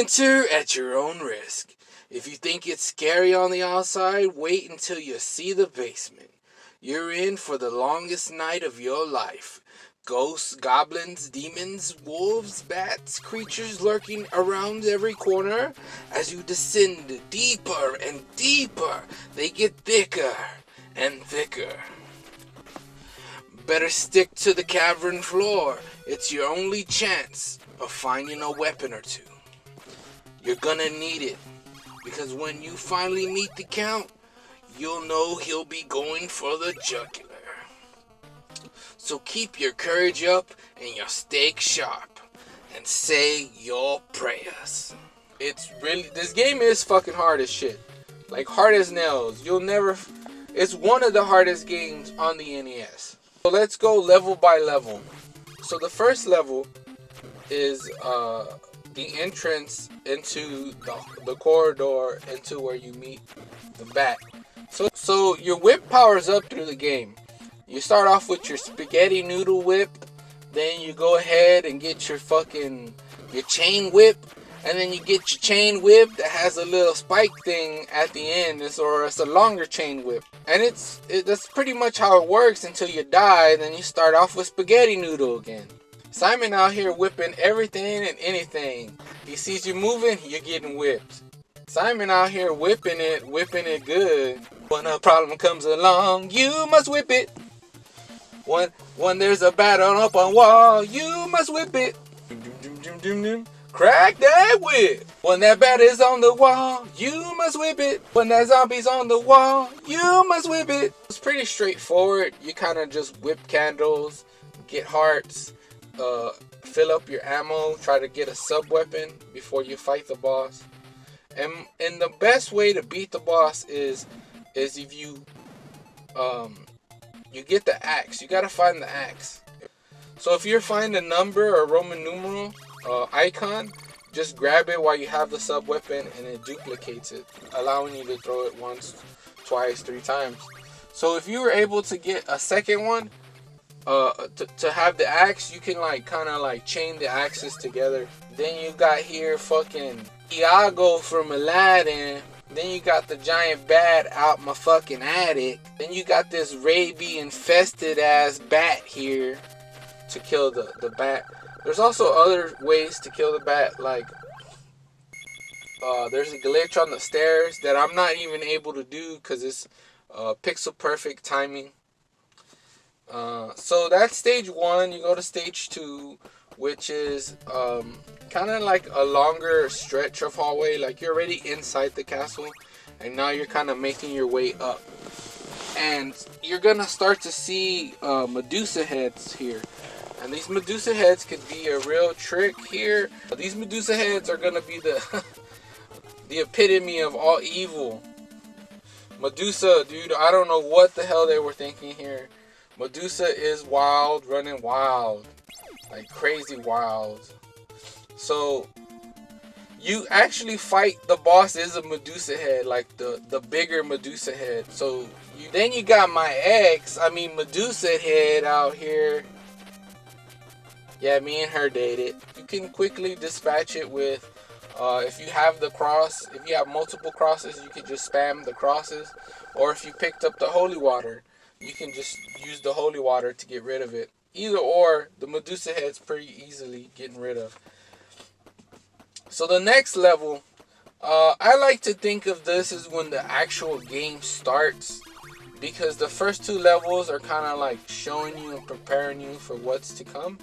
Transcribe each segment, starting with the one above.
Enter at your own risk. If you think it's scary on the outside, wait until you see the basement. You're in for the longest night of your life. Ghosts, goblins, demons, wolves, bats, creatures lurking around every corner. As you descend deeper and deeper, they get thicker and thicker. Better stick to the cavern floor. It's your only chance of finding a weapon or two. You're gonna need it, because when you finally meet the Count, you'll know he'll be going for the jugular. So keep your courage up and your stake sharp, and say your prayers. This game is fucking hard as shit. Like, hard as nails. It's one of the hardest games on the NES. So let's go level by level. So the first level is the entrance into the corridor into where you meet the bat. So your whip powers up through the game. You start off with your spaghetti noodle whip, then you go ahead and get your chain whip, and then you get your chain whip that has a little spike thing at the end, it's a longer chain whip. And that's pretty much how it works until you die. Then you start off with spaghetti noodle again. Simon out here whipping everything and anything. He sees you moving, you're getting whipped. Simon out here whipping it good. When a problem comes along, you must whip it. When there's a battle up on wall, you must whip it. Crack that whip. When that bat is on the wall, you must whip it. When that zombie's on the wall, you must whip it. It's pretty straightforward. You kind of just whip candles, get hearts, fill up your ammo, try to get a sub-weapon before you fight the boss. And the best way to beat the boss is if you get the axe. You gotta find the axe. So if you find a number or Roman numeral icon, just grab it while you have the sub-weapon and it duplicates it, allowing you to throw it once, twice, 3 times. So if you were able to get a second one, to have the axe, you can kind of chain the axes together. Then you got here fucking Iago from Aladdin. Then you got the giant bat out my fucking attic. Then you got this rabies infested ass bat here to kill the bat. There's also other ways to kill the bat, like there's a glitch on the stairs that I'm not even able to do because it's pixel perfect timing. So that's stage 1. You go to stage 2, which is kind of like a longer stretch of hallway. Like, you're already inside the castle and now you're kind of making your way up, and you're gonna start to see Medusa Heads here. And these Medusa Heads could be a real trick here. These Medusa Heads are gonna be the the epitome of all evil. Medusa, dude, I don't know what the hell they were thinking here. Medusa is wild, running wild, like crazy wild. So you actually fight the boss is a Medusa Head, like the bigger Medusa Head. So then you got Medusa Head out here. Yeah, me and her dated. You can quickly dispatch it with, if you have the cross, if you have multiple crosses, you can just spam the crosses. Or if you picked up the holy water, you can just use the holy water to get rid of it. Either or, the Medusa Head's pretty easily getting rid of. So the next level, I like to think of this as when the actual game starts, because the first 2 levels are kind of like showing you and preparing you for what's to come.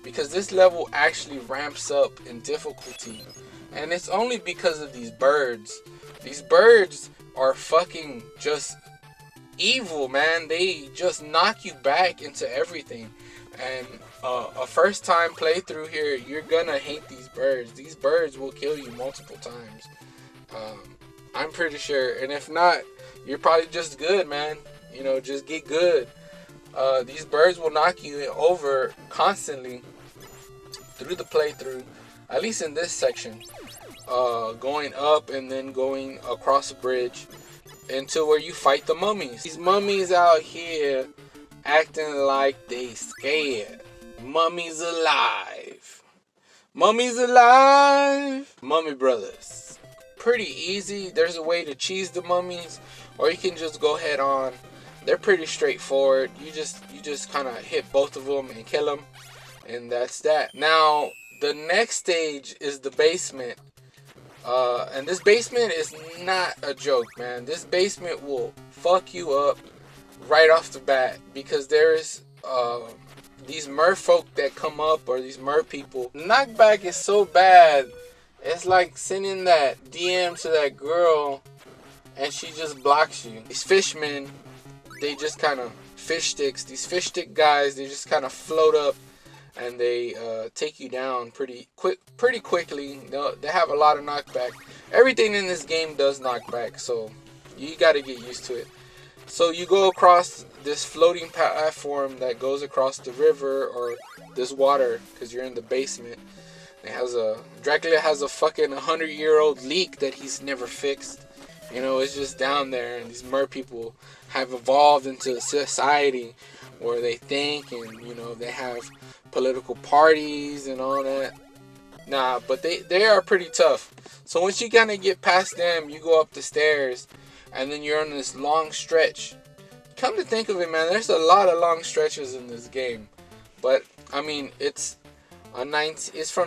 Because this level actually ramps up in difficulty. And it's only because of these birds. These birds are fucking just evil, man. They just knock you back into everything. And a first time playthrough here, you're gonna hate these birds. These birds will kill you multiple times. I'm pretty sure. And if not, you're probably just good, man. You know, just get good. These birds will knock you over constantly through the playthrough, at least in this section, going up and then going across a bridge into where you fight the mummies. These mummies out here acting like they scared. Mummies alive. Mummies alive! Mummy Brothers. Pretty easy. There's a way to cheese the mummies, or you can just go head on. They're pretty straightforward. You just kind of hit both of them and kill them, and that's that. Now the next stage is the basement, and this basement is not a joke, man. This basement will fuck you up right off the bat, because there's these merfolk that come up, or these mer people. Knockback is so bad, it's like sending that DM to that girl and she just blocks you. These fishmen, they just kind of fish sticks. These fish stick guys, they just kind of float up and they take you down pretty quickly. They have a lot of knockback. Everything in this game does knockback, so you got to get used to it. So you go across this floating platform that goes across the river or this water, because you're in the basement. Dracula has a fucking 100-year-old leak that he's never fixed. You know, it's just down there, and these mer people have evolved into a society where they think, and you know, they have political parties and all that. Nah, but they are pretty tough. So once you kind of get past them, you go up the stairs, and then you're on this long stretch. Come to think of it, man, there's a lot of long stretches in this game. But I mean, it's from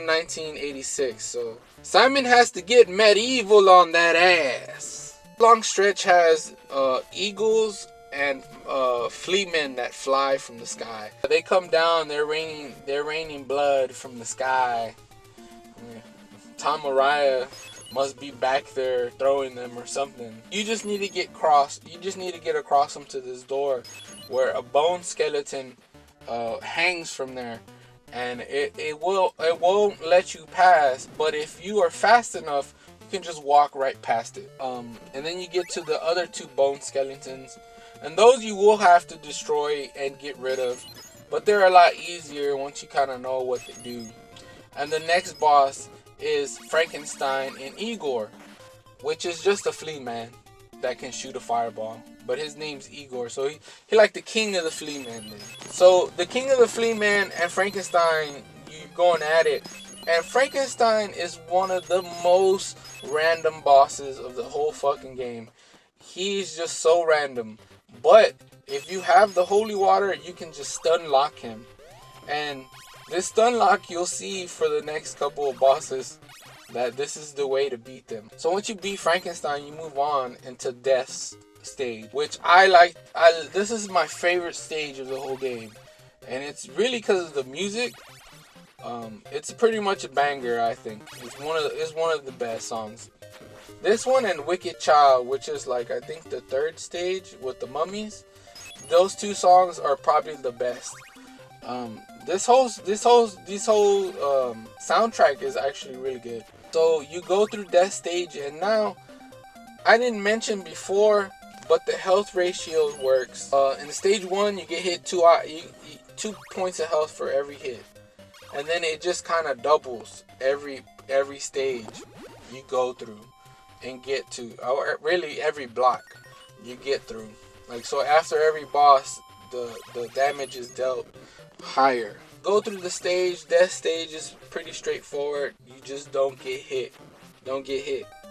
1986, so Simon has to get medieval on that ass. Long stretch has eagles and fleamen that fly from the sky. They come down, they're raining blood from the sky. Tom Araya must be back there throwing them or something. You just need to get across them to this door where a bone skeleton hangs from there, and it won't let you pass. But if you are fast enough, you can just walk right past it. And then you get to the other two bone skeletons, and those you will have to destroy and get rid of, but they're a lot easier once you kind of know what they do. And the next boss is Frankenstein and Igor, which is just a flea man that can shoot a fireball, but his name's Igor, so he like the king of the flea man. So the king of the flea man and Frankenstein, you going at it, and Frankenstein is one of the most random bosses of the whole fucking game. He's just so random, but if you have the holy water, you can just stun lock him. And this stun lock, you'll see for the next couple of bosses that this is the way to beat them. So once you beat Frankenstein, you move on into Death's stage, which I like. This is my favorite stage of the whole game, and it's really because of the music. It's pretty much a banger, I think. It's one of the best songs. This one and Wicked Child, which is like, I think, the third stage with the mummies. Those two songs are probably the best. This whole soundtrack is actually really good. So you go through Death stage, and now I didn't mention before, but the health ratio works. In stage 1, you get hit 2 points of health for every hit, and then it just kind of doubles every stage you go through and get to, or really every block you get through. Like, so after every boss, the damage is dealt higher. Go through the stage. Death stage is pretty straightforward. You just don't get hit.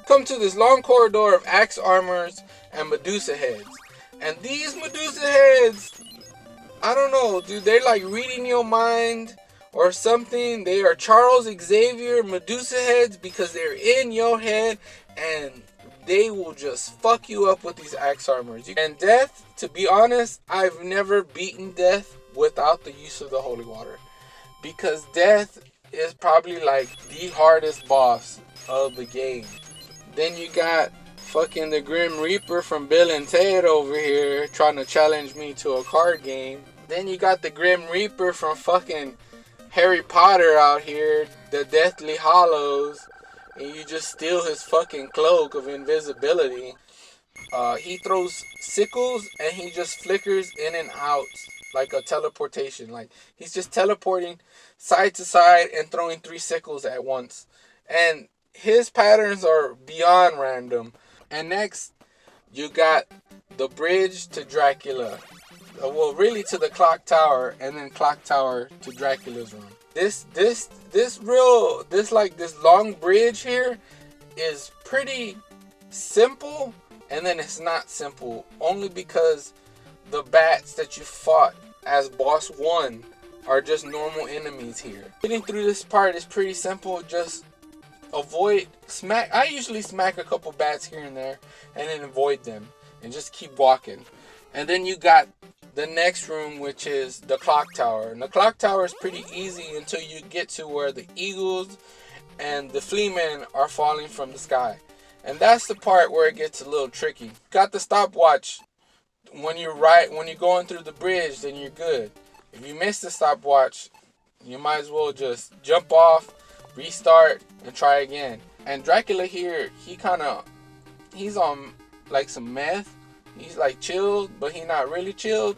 Come to this long corridor of axe armors and Medusa heads. And these Medusa heads, I don't know, dude, they're like reading your mind or something. They are Charles Xavier Medusa heads, because they're in your head, and they will just fuck you up with these axe armors. And Death, to be honest, I've never beaten Death without the use of the holy water, because Death is probably like the hardest boss of the game. Then you got fucking the Grim Reaper from Bill and Ted over here trying to challenge me to a card game. Then you got the Grim Reaper from fucking Harry Potter out here, the Deathly Hallows, and you just steal his fucking cloak of invisibility. He throws sickles and he just flickers in and out like a teleportation. Like, he's just teleporting side to side and throwing 3 sickles at once. And his patterns are beyond random. And next, you got the bridge to Dracula. Well, really to the clock tower, and then clock tower to Dracula's room. This long bridge here is pretty simple, and then it's not simple only because the bats that you fought as boss 1 are just normal enemies here. Getting through this part is pretty simple. Just avoid smack. I usually smack a couple bats here and there and then avoid them and just keep walking. And then you got the next room, which is the clock tower. And the clock tower is pretty easy until you get to where the eagles and the flea men are falling from the sky. And that's the part where it gets a little tricky. Got the stopwatch. When you're going through the bridge, then you're good. If you miss the stopwatch, you might as well just jump off, restart, and try again. And Dracula here, he's on like some meth. He's like chilled, but he's not really chilled.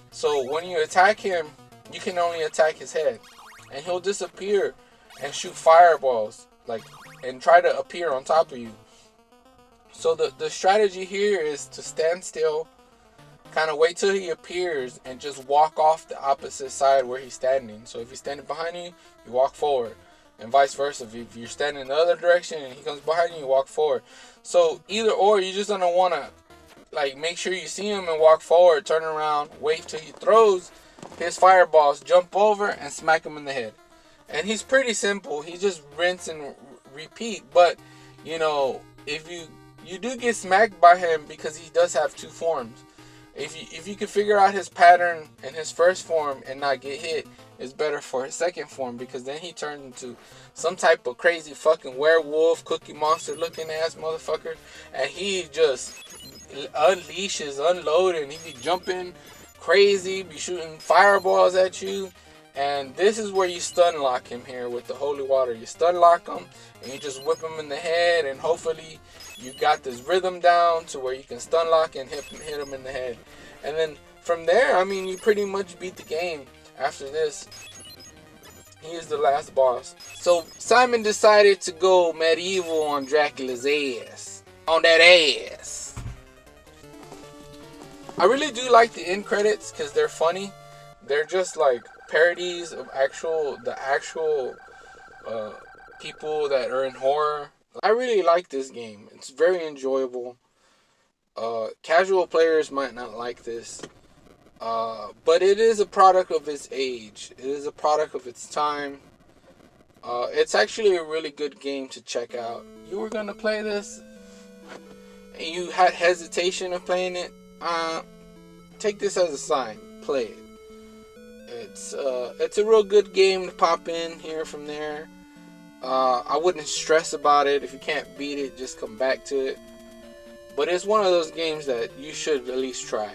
So when you attack him, you can only attack his head. And he'll disappear and shoot fireballs, and try to appear on top of you. So the strategy here is to stand still, kind of wait till he appears, and just walk off the opposite side where he's standing. So if he's standing behind you, you walk forward. And vice versa. If you're standing in the other direction and he comes behind you, you walk forward. So either or, you're just going to want to make sure you see him and walk forward, turn around, wait till he throws his fireballs, jump over, and smack him in the head. And he's pretty simple. He just rinse and repeat. But, if you do get smacked by him because he does have 2 forms. If you can figure out his pattern in his first form and not get hit, it's better for his second form, because then he turns into some type of crazy fucking werewolf, cookie monster looking ass motherfucker, and he just unloading. He be jumping crazy, be shooting fireballs at you. And this is where you stun lock him here with the holy water. You stun lock him and you just whip him in the head, and hopefully you got this rhythm down to where you can stun lock and hit him in the head. And then from there, you pretty much beat the game. After this, he is the last boss. So Simon decided to go medieval on Dracula's ass. On that ass. I really do like the end credits because they're funny. They're just like parodies of the actual people that are in horror. I really like this game. It's very enjoyable. Casual players might not like this. But it is a product of its age. It is a product of its time. It's actually a really good game to check out. You were going to play this and you had hesitation of playing it. Take this as a sign. Play it. It's a real good game to pop in here from there. I wouldn't stress about it. If you can't beat it, just come back to it. But it's one of those games that you should at least try.